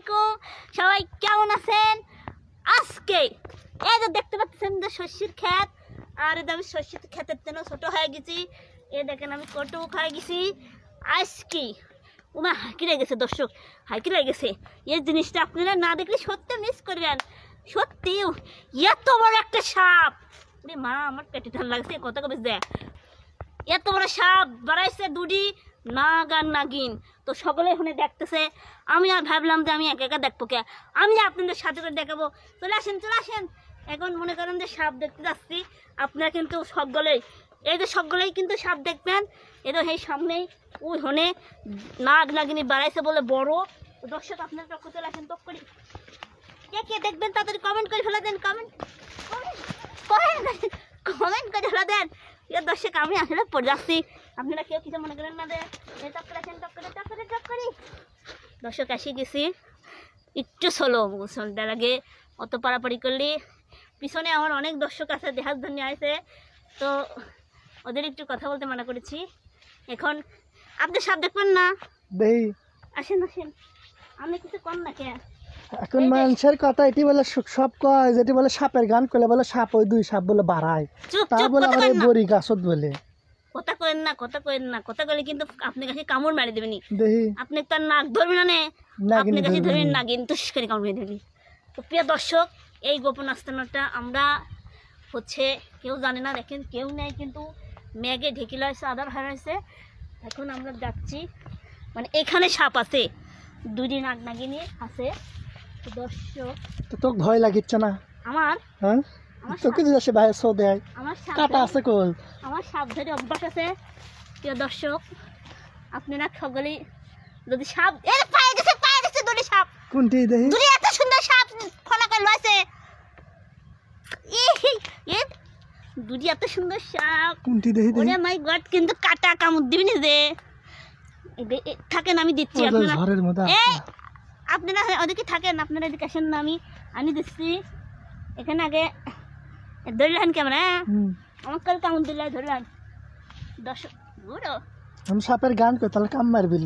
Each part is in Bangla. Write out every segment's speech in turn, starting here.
আলাইকুম, সবাই কেমন আছেন? আজকে এই যে দেখতে পাচ্ছেন যে শস্যের ক্ষেত, আর এই যে আমি শস্যের ক্ষেতের জন্য ছোট হয়ে গেছি। এই দেখেন আমি কটু খাই গেছি আজকে। ওমা হাঁকিরে গেছে দর্শক, হাঁকিরে গেছে। এই জিনিসটা আপনারা না দেখলে সত্যি মিস করবেন। সত্যি এত বড় একটা সাপ, রে মা আমার পেটে ঠান্ডা লাগছে, কত কবে দেখ এত বড় সাপ বাড়াইছে দুডি নাগ আর নাগিন। তো সকলে এখানে দেখতেছে, আমি আর ভাবলাম যে আমি একা একা দেখবো কে, আমি আপনাদের সাথে করে দেখাবো। চলে আসেন চলে আসেন। এখন মনে করেন যে সাপ দেখতে যাচ্ছি, আপনারা কিন্তু সকলেই এই যে সকলেই কিন্তু সাপ দেখবেন। এই তো এই সামনেই ওই হনে নাগ নাগিনী বাড়াইছে বলে বড়। দর্শক আপনারা টক্ক চলে আসেন, টক করি কে কে দেখবেন তাড়াতাড়ি কমেন্ট করে ফেলে দেন। কমেন্ট করে ফেলে দেন। দর্শক আমি আসলে পড়ে যাচ্ছি, আপনারা কেউ কিছু মনে করেন না। দর্শক আসি গেছি একটু চলো মুসলটা লাগে, অত পাড়াপাড়ি করলি পিছনে আমার অনেক দর্শক আছে দেখার জন্য আসে, তো ওদের একটু কথা বলতে মানা করেছি। এখন আপনি সাপ দেখবেন না, আসেন আসেন, আমি কিছু কম না কে। এখন মানুষের কথা এটি বলে সব কয়, যেটি বলে সাপের গান করলে বলে সাপ ওই দুই সাপ বলে বাড়ায়, তা বলে আবার এই বড়ি গাছত বলে কথা কইেন না, কথা কইেন না, কথা কইলে কিন্তু আপনি কাছে কামড় মারি দেবেনি। দেখি আপনি তার নাক ধরবি না, আপনি কাছে ধরবেন নাগিন তুস করে কামড় মেরে দেবেনি। তো প্রিয় দর্শক, এই গোপন আস্তানাটা আমরা হচ্ছে কেউ জানে না, দেখেন কেউ নেই, কিন্তু মেঘে ঢেকিল হয়েছে, আধার হারাইছে। এখন আমরা যাচ্ছি, মানে এখানে সাপ আছে, দুটি নাগ নাগিনী আছে। তো দর্শক তো ভয় লাগিচ্ছে না আমার? হ্যাঁ তোকে যদি আসে ভাই সো দেয়, আমার কাটা আছে কোল, আমার সাপ ধরে অভ্যাস আছে। প্রিয় দর্শক আপনারা সকলেই যদি সাপ পায়ে গেছে দুটি সাপ, কোনটি দেখি দুটি এত সুন্দর সাপ খোলা করে লয়েছে, দুটি এত সুন্দর সাপ, কোনটি দেখি ওরে মাই গড, কিন্তু কাটা কামড় দিবি না যে। থাকেন আমি দিচ্ছি, আপনারা ঘরের মধ্যে আপনারা ওদিকে থাকেন, আপনারা এদিকে আসেন না, আমি আনি দিচ্ছি। এখানে আগে ধরলেন ক্যামেরা, আমার কাল কামড় দিলে ধরলেন। দর্শক বুড়ো আমি সাপের গান করি তাহলে কাম মারবি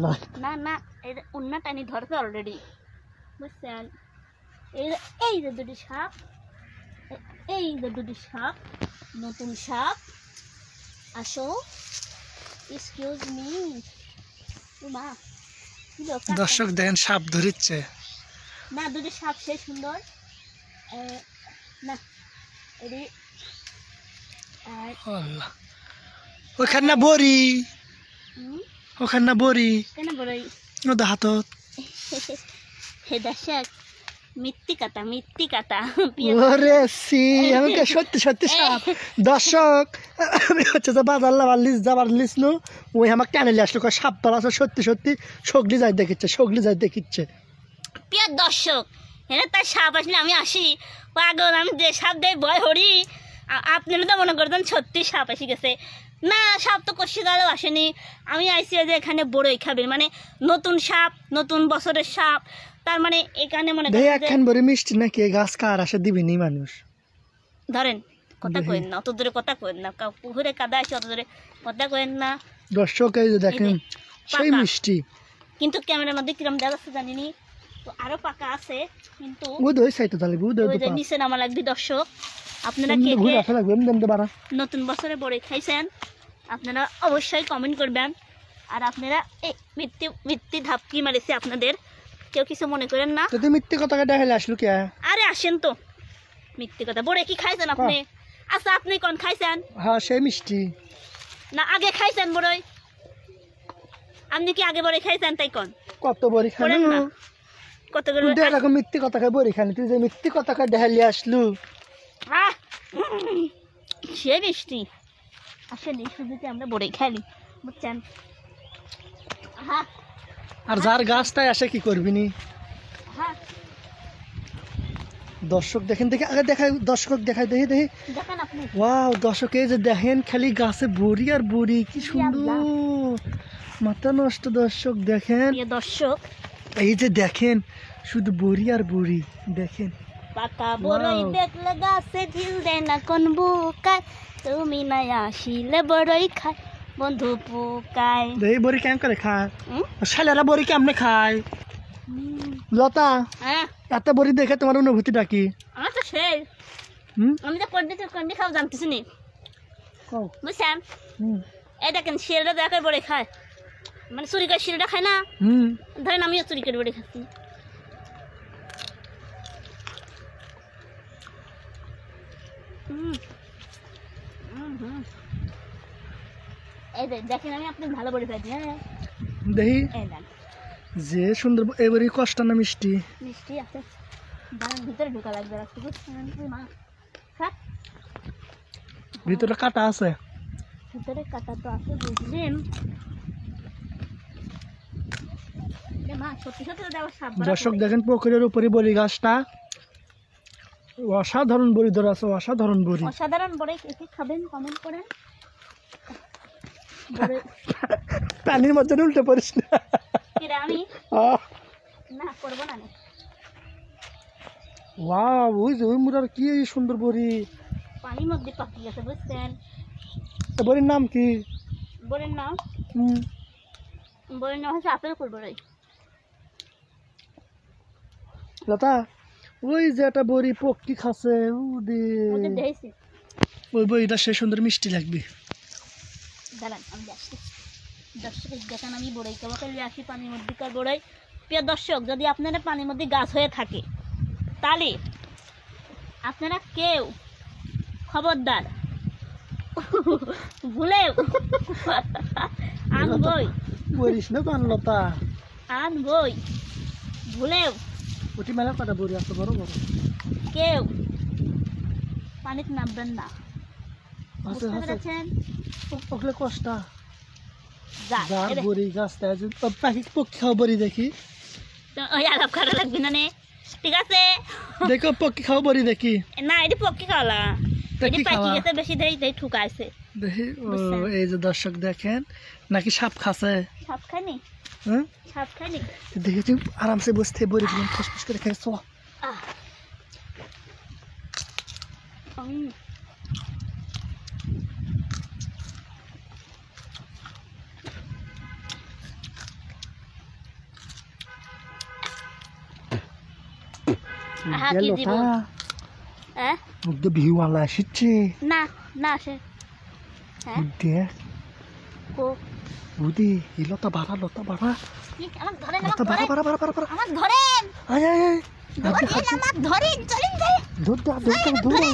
না না, এই অন্য টানি ধরছে অলরেডি, বুঝছেন? এই যে দুটি সাপ, এই যে দুটি সাপ, নতুন সাপ। আসো, এক্সকিউজ মি। মা দর্শক দেখেন সাপ ধরিচ্ছে না, দুটি সাপ সেই সুন্দর না, ওখান না বড়ি, ওখান না বড়ি কেন বড়ই ওদের হাতত দর্শক মিথ্যি কথা। ওরে সি আমাকে সত্যি সত্যি সাপ। দর্শক আমি হচ্ছে যে বাজার লাবার লিস যাবার লিস নো, ওই আমার টানেলে আসলো সাপ পালা আছে, সত্যি সত্যি সগলি যাই দেখিচ্ছে। প্রিয় দর্শক, হ্যাঁ তার সাপ আসলে আমি আসি পাগল, আমি যে সাপ দেয় ভয় হরি। আপনারা তো মনে করতেন সত্যি সাপ এসে গেছে, না সাপ তো কষি গেলেও আসেনি। আমি আইসি যে এখানে বড়ই খাবে, মানে নতুন সাপ, নতুন বছরের সাপ, তার মানে এখানে মনে করেন বড় মিষ্টি নাকি গাছ কার আসে দিবিনি মানুষ। ধরেন কথা কইেন না, অত দূরে কথা কইেন না, পুকুরে কাদা আসে অত দূরে কথা কইেন না। দর্শক এই যে দেখেন সেই মিষ্টি, কিন্তু ক্যামেরার মধ্যে কিরম দেখা যাচ্ছে জানিনি, তো আরো পাকা আছে, কিন্তু নিচে নামা লাগবে। দর্শক আপনারা কে নতুন বছরে বড়ি খাইছেন আপনারা অবশ্যই কমেন্ট করবেন। আর আপনারা এই মিথ্যি ধাপকি মারিছে আপনাদের, কেউ কিছু মনে করেন না। মিথ্যে কথা আসলো কে? আরে আসেন তো, মিথ্যে কথা। বড়ি কি খাইছেন আপনি? আচ্ছা আপনি কোন খাইছেন? হ্যাঁ সেই মিষ্টি না আগে খাইছেন বড়ই? আপনি কি আগে বড়ি খাইছেন? তাই কোন কত বড়ি খান না, কতগুলো এরকম মিথ্যে কথা খাই বড়ি খানি, তুই যে মিথ্যে কথা খাই দেখালি আসলু সে মিষ্টি আসলে শুধুতে আমরা বড়ি খাইলি, বুঝছেন? আর যার গাছটাই আসে কি করবি নি। দর্শক দেখেন দেখে আগে দেখাই, দর্শক দেখাই দেখি দেখেন আপনি। ওয়াও দর্শক এই যে দেখেন খালি গাছে বড়ি আর বড়ি, কি সুন্দর, মাথা নষ্ট। দর্শক দেখেন, দর্শক এই যে দেখেন শুধু বড়ি আর বড়ি, দেখেন পাকা বড়ই দেখলে গাছে ঢিল দেয় না কোন বুকায়, তুমি না আসিলে বড়ই খায় বন্ধু পোকায়। এই বড়ি কেমন করে খায়? শালেরা বড়ি কেমনে খায়? লতা হ্যাঁ এত বড়ি দেখে তোমার অনুভূতিটা কি? আমার তো সেই হুম আমি তো কন্ডি খাও জানতেছি নি কও। বুঝছেন হুম এই দেখেন শিলটা দেখার বড়ে খায় মানে চুরি করে শিলটা খায় না হুম ধরেন আমিও চুরি করে বড়ে খাচ্ছি এই দেখেন আমি আপনি ভালো বড়ে খাইছি হ্যাঁ দেখি এই দেন যে সুন্দর এবারে কষ্ট না মিষ্টি। মিষ্টি আছে দাঁড়ান ভিতরে ঢোকা লাগবে রাখতে বুঝছেন মা খাক ভিতরে কাটা আছে। ভিতরে কাটা তো আছে বুঝলেন মা সত্যি সত্যি তো আবার সাপ দর্শক দেখেন পুকুরের উপরে বড়ি গাছটা অসাধারণ বড়ি ধরে আছে, অসাধারণ বড়ি। অসাধারণ বড়ে কি খাবেন কমেন্ট করেন পানির মধ্যে উল্টে পড়িস না। কিরা আমি আহ, না করবো না ওয়াও ওই যে ওই মুরার কি এই সুন্দর বড়ি। পানির মধ্যে পাকি গেছে বুঝছেন এ বড়ির নাম কি? বড়ের নাম হুম বড়ের নাম হচ্ছে আপেল কুল বড়ই লতা ওই যে একটা বড়ি পক্ষী খাচ্ছে ওদের দেখেছি ওই বড়িটা সে সুন্দর মিষ্টি লাগবে। দাঁড়ান আমি আসছি দর্শক দেখেন আমি বড়ই কেবল আসি পানির মধ্যেকার বড়ই। প্রিয় দর্শক যদি আপনারা পানির মধ্যে গাছ হয়ে থাকে তাহলে আপনারা কেউ খবরদার ভুলেও আনবই বড়িস না পান লতা আনবই ভুলেও ওটি মেলা কাটা বড়ি আছে বড় বড় কেউ পানিতে নামবেন না আছে বুঝতে আছে পেরেছেন ওগুলো কষ্টা যাক, যার এবার- বড়ি গাছটা আছে পাখি পক্ষী খাওয়া বড়ি দেখি তো ওই আলাপ করা লাগবে না নে ঠিক আছে দেখো পক্ষী খাওয়া বড়ি দেখি না এটি পক্ষী খাওয়ালা তা এটি কি পাখি খাওয়া? গেছে বেশি দেই দেই ঠুকাইছে দেখি ও বুঝছেন। এই যে দর্শক দেখেন নাকি সাপ খাচ্ছে। সাপ খায়নি হ্যাঁ সাপ খায়নি দেখেছি আরামসে বসতে বড়ি গুলো ফসফস করে খেয়েছ। আহ। উম, আহা, কি দিব? হ্যাঁ মুখ দিয়ে ভিউওয়ালা আসছে। না না সে হ্যাঁ দেখ ও বুদি এই লতা বাড়া লতা বাড়া আমাকে ধরেন লতা বাড়া বাড়া বাড়া বাড়া বাড়া আমাকে ধরেন আয় আয় আয় ধরেন আমাকে ধরেন চলেন যাই ধর দা ধর দা ধর দা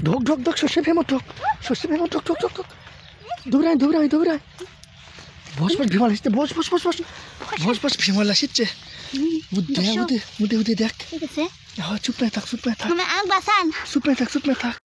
ঢোক ঢোক ঢোক শস্য ফেমো ঢোক শস্য ফেমো ঢোক ঢোক ঢোক ঢোক দৌড়াই দৌড়াই দৌড়াই বস বস ভিমাল আসছে বস বস বস বস বস বস ভিমাল আসছে উদে উদে উদে উদে দেখ ঠিক আছে চুপ নাই থাক চুপ নাই থাক আমাকে বাঁচান চুপ নাই থাক চুপ নাই থাক